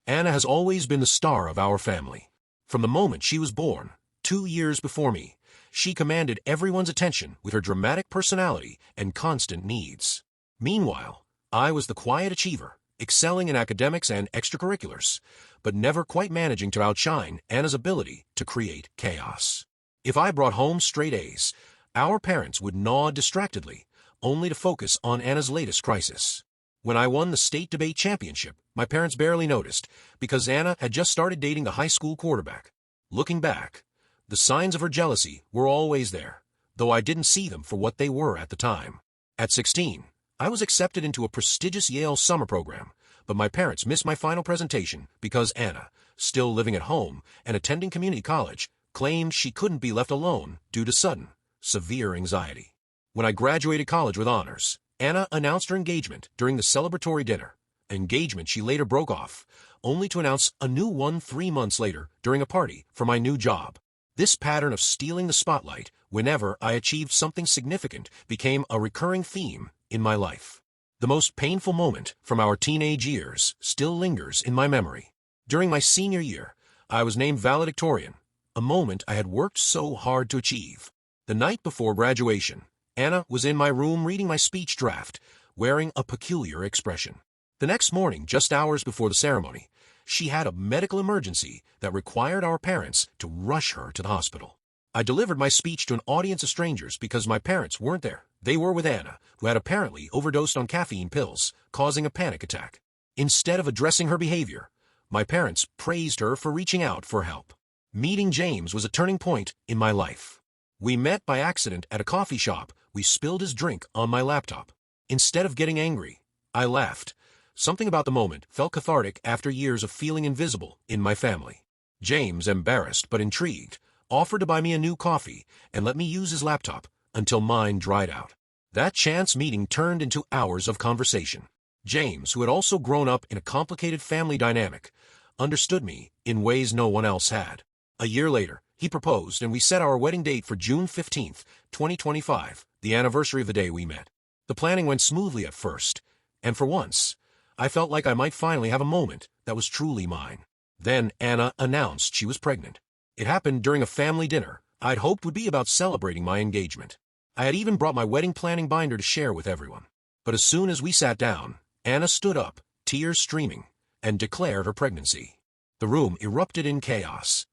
Anna has always been the star of our family. From the moment she was born, 2 years before me, she commanded everyone's attention with her dramatic personality and constant needs. Meanwhile, I was the quiet achiever, excelling in academics and extracurriculars, but never quite managing to outshine Anna's ability to create chaos. If I brought home straight A's, our parents would nod distractedly, only to focus on Anna's latest crisis. When I won the state debate championship, my parents barely noticed because Anna had just started dating a high school quarterback. Looking back, the signs of her jealousy were always there, though I didn't see them for what they were at the time. At 16, I was accepted into a prestigious Yale summer program, but my parents missed my final presentation because Anna, still living at home and attending community college, claimed she couldn't be left alone due to sudden, severe anxiety. When I graduated college with honors, Anna announced her engagement during the celebratory dinner, an engagement she later broke off, only to announce a new one 3 months later during a party for my new job. This pattern of stealing the spotlight whenever I achieved something significant became a recurring theme in my life. The most painful moment from our teenage years still lingers in my memory. During my senior year, I was named valedictorian, a moment I had worked so hard to achieve. The night before graduation, Anna was in my room reading my speech draft, wearing a peculiar expression. The next morning, just hours before the ceremony, she had a medical emergency that required our parents to rush her to the hospital. I delivered my speech to an audience of strangers because my parents weren't there. They were with Anna, who had apparently overdosed on caffeine pills, causing a panic attack. Instead of addressing her behavior, my parents praised her for reaching out for help. Meeting James was a turning point in my life. We met by accident at a coffee shop. We spilled his drink on my laptop. Instead of getting angry, I laughed. Something about the moment felt cathartic after years of feeling invisible in my family. James, embarrassed but intrigued, offered to buy me a new coffee and let me use his laptop until mine dried out. That chance meeting turned into hours of conversation. James, who had also grown up in a complicated family dynamic, understood me in ways no one else had. A year later, he proposed and we set our wedding date for June 15th, 2025, the anniversary of the day we met. The planning went smoothly at first, and for once, I felt like I might finally have a moment that was truly mine. Then Anna announced she was pregnant. It happened during a family dinner I'd hoped would be about celebrating my engagement. I had even brought my wedding planning binder to share with everyone. But as soon as we sat down, Anna stood up, tears streaming, and declared her pregnancy. The room erupted in chaos.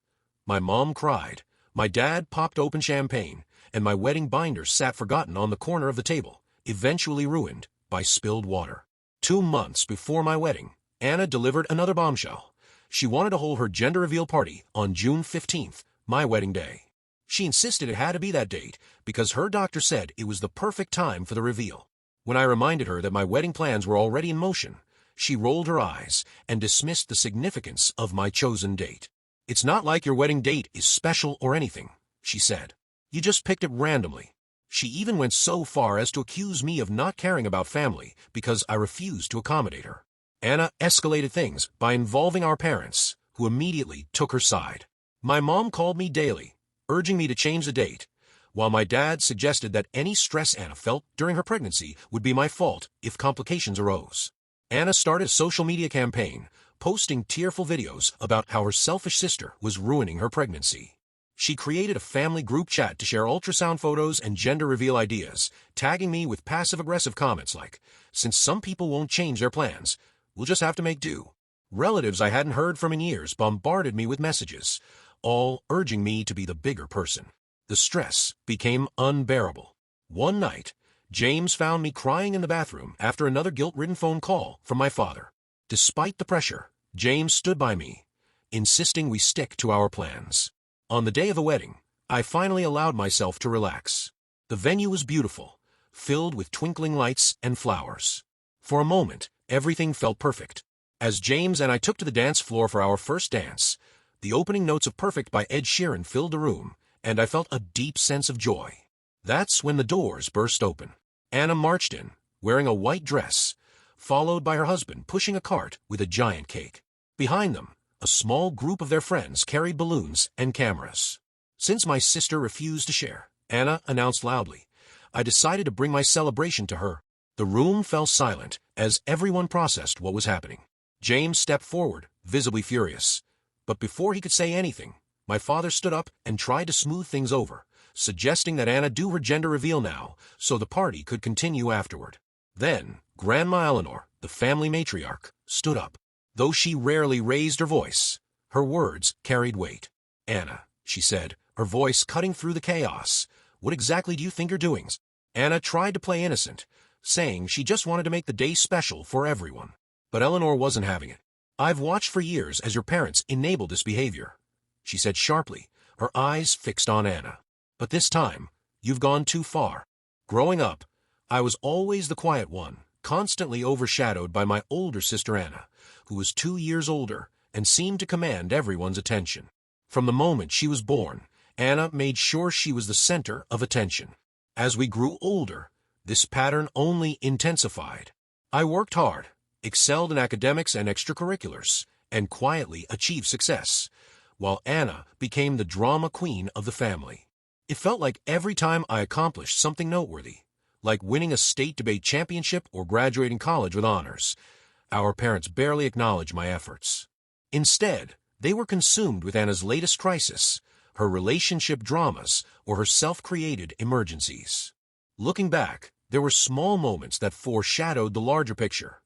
My mom cried, my dad popped open champagne, and my wedding binder sat forgotten on the corner of the table, eventually ruined by spilled water. 2 months before my wedding, Anna delivered another bombshell. She wanted to hold her gender reveal party on June 15th, my wedding day. She insisted it had to be that date because her doctor said it was the perfect time for the reveal. When I reminded her that my wedding plans were already in motion, she rolled her eyes and dismissed the significance of my chosen date. "It's not like your wedding date is special or anything," she said. "You just picked it randomly." She even went so far as to accuse me of not caring about family because I refused to accommodate her. Anna escalated things by involving our parents, who immediately took her side. My mom called me daily, urging me to change the date, while my dad suggested that any stress Anna felt during her pregnancy would be my fault if complications arose. Anna started a social media campaign, posting tearful videos about how her selfish sister was ruining her pregnancy. She created a family group chat to share ultrasound photos and gender reveal ideas, tagging me with passive-aggressive comments like, "Since some people won't change their plans, we'll just have to make do." Relatives I hadn't heard from in years bombarded me with messages, all urging me to be the bigger person. The stress became unbearable. One night, James found me crying in the bathroom after another guilt-ridden phone call from my father. Despite the pressure, James stood by me, insisting we stick to our plans. On the day of the wedding, I finally allowed myself to relax. The venue was beautiful, filled with twinkling lights and flowers. For a moment, everything felt perfect. As James and I took to the dance floor for our first dance, the opening notes of Perfect by Ed Sheeran filled the room, and I felt a deep sense of joy. That's when the doors burst open. Anna marched in, wearing a white dress, followed by her husband pushing a cart with a giant cake. Behind them, a small group of their friends carried balloons and cameras. Since my sister refused to share, Anna announced loudly, I decided to bring my celebration to her. The room fell silent as everyone processed what was happening. James stepped forward, visibly furious. But before he could say anything, my father stood up and tried to smooth things over, suggesting that Anna do her gender reveal now so the party could continue afterward. Then, Grandma Eleanor, the family matriarch, stood up. Though she rarely raised her voice, her words carried weight. "Anna," she said, her voice cutting through the chaos, "what exactly do you think you're doing?" Anna tried to play innocent, saying she just wanted to make the day special for everyone. But Eleanor wasn't having it. "I've watched for years as your parents enabled this behavior," she said sharply, her eyes fixed on Anna. "But this time, you've gone too far. Growing up, I was always the quiet one, constantly overshadowed by my older sister Anna, who was 2 years older and seemed to command everyone's attention. From the moment she was born, Anna made sure she was the center of attention. As we grew older, this pattern only intensified. I worked hard, excelled in academics and extracurriculars, and quietly achieved success, while Anna became the drama queen of the family. It felt like every time I accomplished something noteworthy, like winning a state debate championship or graduating college with honors, our parents barely acknowledged my efforts. Instead, they were consumed with Anna's latest crisis, her relationship dramas, or her self-created emergencies. Looking back, there were small moments that foreshadowed the larger picture,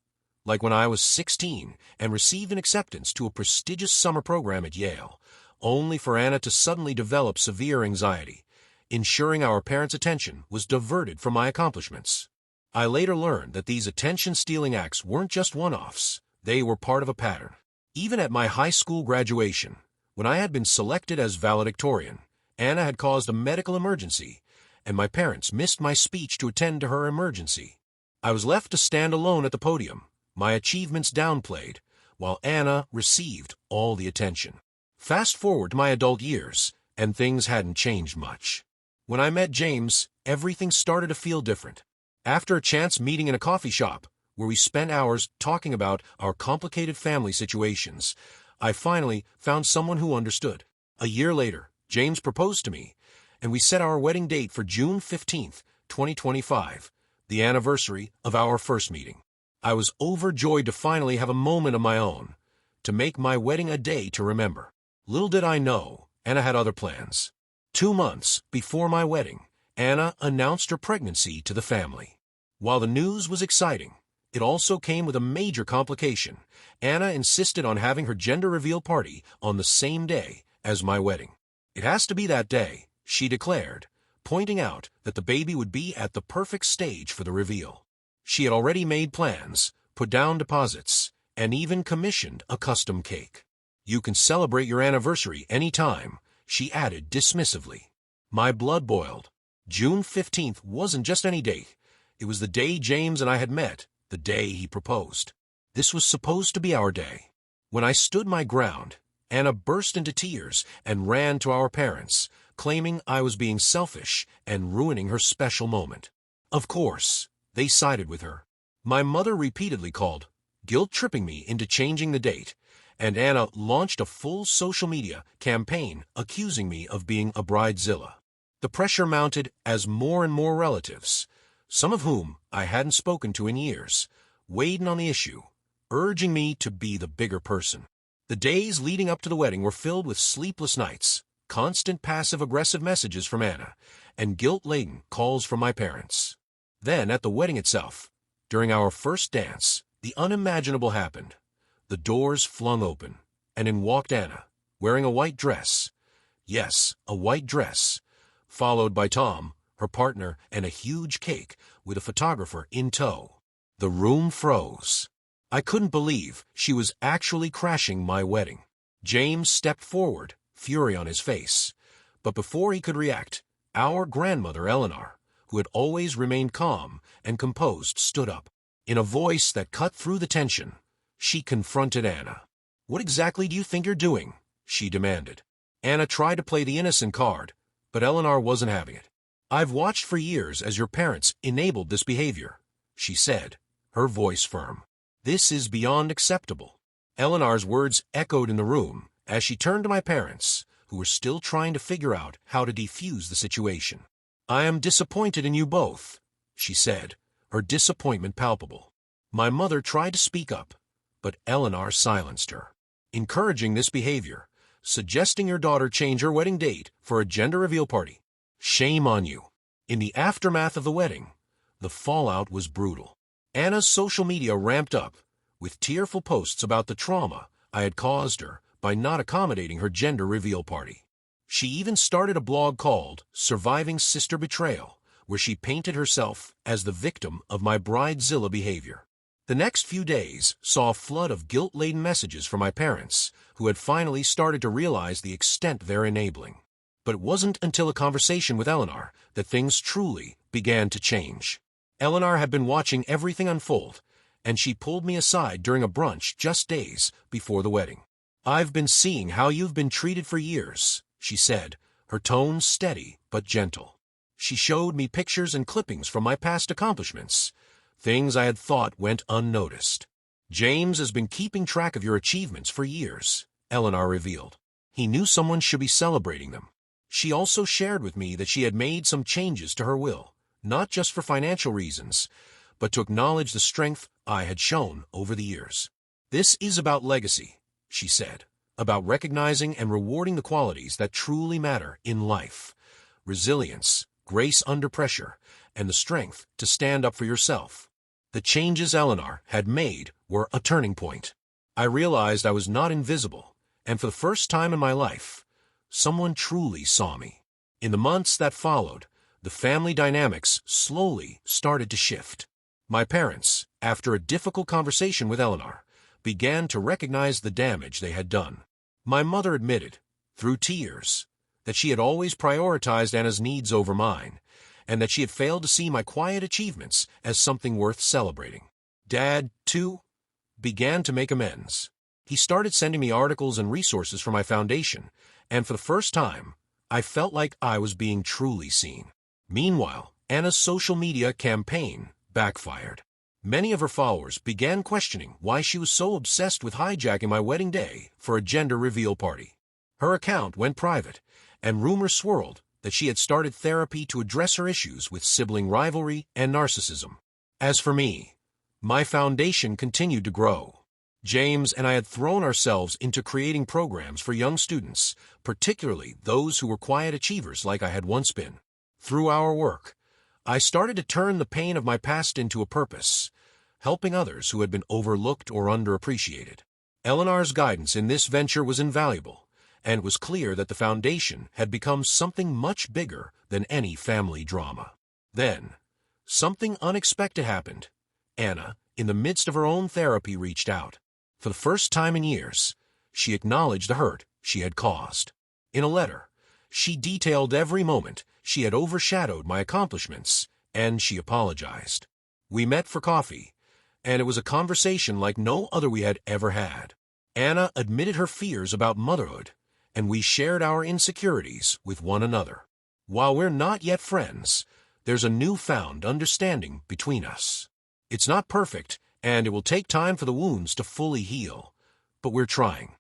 like when I was 16 and received an acceptance to a prestigious summer program at Yale, only for Anna to suddenly develop severe anxiety, ensuring our parents' attention was diverted from my accomplishments. I later learned that these attention-stealing acts weren't just one-offs, they were part of a pattern. Even at my high school graduation, when I had been selected as valedictorian, Anna had caused a medical emergency, and my parents missed my speech to attend to her emergency. I was left to stand alone at the podium, my achievements downplayed, while Anna received all the attention. Fast forward to my adult years, and things hadn't changed much. When I met James, everything started to feel different. After a chance meeting in a coffee shop, where we spent hours talking about our complicated family situations, I finally found someone who understood. A year later, James proposed to me, and we set our wedding date for June 15th, 2025, the anniversary of our first meeting. I was overjoyed to finally have a moment of my own, to make my wedding a day to remember. Little did I know, Anna had other plans. 2 months before my wedding, Anna announced her pregnancy to the family. While the news was exciting, it also came with a major complication. Anna insisted on having her gender reveal party on the same day as my wedding. "It has to be that day," she declared, pointing out that the baby would be at the perfect stage for the reveal. She had already made plans, put down deposits, and even commissioned a custom cake. "You can celebrate your anniversary any time," she added dismissively. My blood boiled. June 15th wasn't just any date. It was the day James and I had met, the day he proposed. This was supposed to be our day. When I stood my ground, Anna burst into tears and ran to our parents, claiming I was being selfish and ruining her special moment. Of course, they sided with her. My mother repeatedly called, guilt-tripping me into changing the date, and Anna launched a full social media campaign accusing me of being a bridezilla. The pressure mounted as more and more relatives, some of whom I hadn't spoken to in years, weighed in on the issue, urging me to be the bigger person. The days leading up to the wedding were filled with sleepless nights, constant passive-aggressive messages from Anna, and guilt-laden calls from my parents. Then, at the wedding itself, during our first dance, the unimaginable happened. The doors flung open, and in walked Anna, wearing a white dress. Yes, a white dress, followed by Tom, her partner, and a huge cake with a photographer in tow. The room froze. I couldn't believe she was actually crashing my wedding. James stepped forward, fury on his face. But before he could react, our grandmother Eleanor, who had always remained calm and composed, stood up. In a voice that cut through the tension, she confronted Anna. "What exactly do you think you're doing?" she demanded. Anna tried to play the innocent card, but Eleanor wasn't having it. "I've watched for years as your parents enabled this behavior," she said, her voice firm. "This is beyond acceptable." Eleanor's words echoed in the room as she turned to my parents, who were still trying to figure out how to defuse the situation. "I am disappointed in you both," she said, her disappointment palpable. My mother tried to speak up, But Eleanor silenced her, encouraging this behavior, suggesting your daughter change her wedding date for a gender reveal party. Shame on you. In the aftermath of the wedding, the fallout was brutal. Anna's social media ramped up, with tearful posts about the trauma I had caused her by not accommodating her gender reveal party. She even started a blog called Surviving Sister Betrayal, where she painted herself as the victim of my bridezilla behavior. The next few days saw a flood of guilt-laden messages from my parents, who had finally started to realize the extent they're enabling. But it wasn't until a conversation with Eleanor that things truly began to change. Eleanor had been watching everything unfold, and she pulled me aside during a brunch just days before the wedding. "I've been seeing how you've been treated for years," she said, her tone steady but gentle. She showed me pictures and clippings from my past accomplishments, things I had thought went unnoticed. "James has been keeping track of your achievements for years," Eleanor revealed. "He knew someone should be celebrating them." She also shared with me that she had made some changes to her will, not just for financial reasons, but to acknowledge the strength I had shown over the years. "This is about legacy," she said, "about recognizing and rewarding the qualities that truly matter in life: resilience, grace under pressure, and the strength to stand up for yourself." The changes Eleanor had made were a turning point. I realized I was not invisible, and for the first time in my life, someone truly saw me. In the months that followed, the family dynamics slowly started to shift. My parents, after a difficult conversation with Eleanor, began to recognize the damage they had done. My mother admitted, through tears, that she had always prioritized Anna's needs over mine, and that she had failed to see my quiet achievements as something worth celebrating. Dad, too, began to make amends. He started sending me articles and resources for my foundation, and for the first time, I felt like I was being truly seen. Meanwhile, Anna's social media campaign backfired. Many of her followers began questioning why she was so obsessed with hijacking my wedding day for a gender reveal party. Her account went private, and rumors swirled that she had started therapy to address her issues with sibling rivalry and narcissism. As for me, my foundation continued to grow. James and I had thrown ourselves into creating programs for young students, particularly those who were quiet achievers like I had once been. Through our work, I started to turn the pain of my past into a purpose, helping others who had been overlooked or underappreciated. Eleanor's guidance in this venture was invaluable, and it was clear that the foundation had become something much bigger than any family drama. Then, something unexpected happened. Anna, in the midst of her own therapy, reached out. For the first time in years, she acknowledged the hurt she had caused. In a letter, she detailed every moment she had overshadowed my accomplishments, and she apologized. We met for coffee, and it was a conversation like no other we had ever had. Anna admitted her fears about motherhood, and we shared our insecurities with one another. While we're not yet friends, there's a newfound understanding between us. It's not perfect, and it will take time for the wounds to fully heal, but we're trying.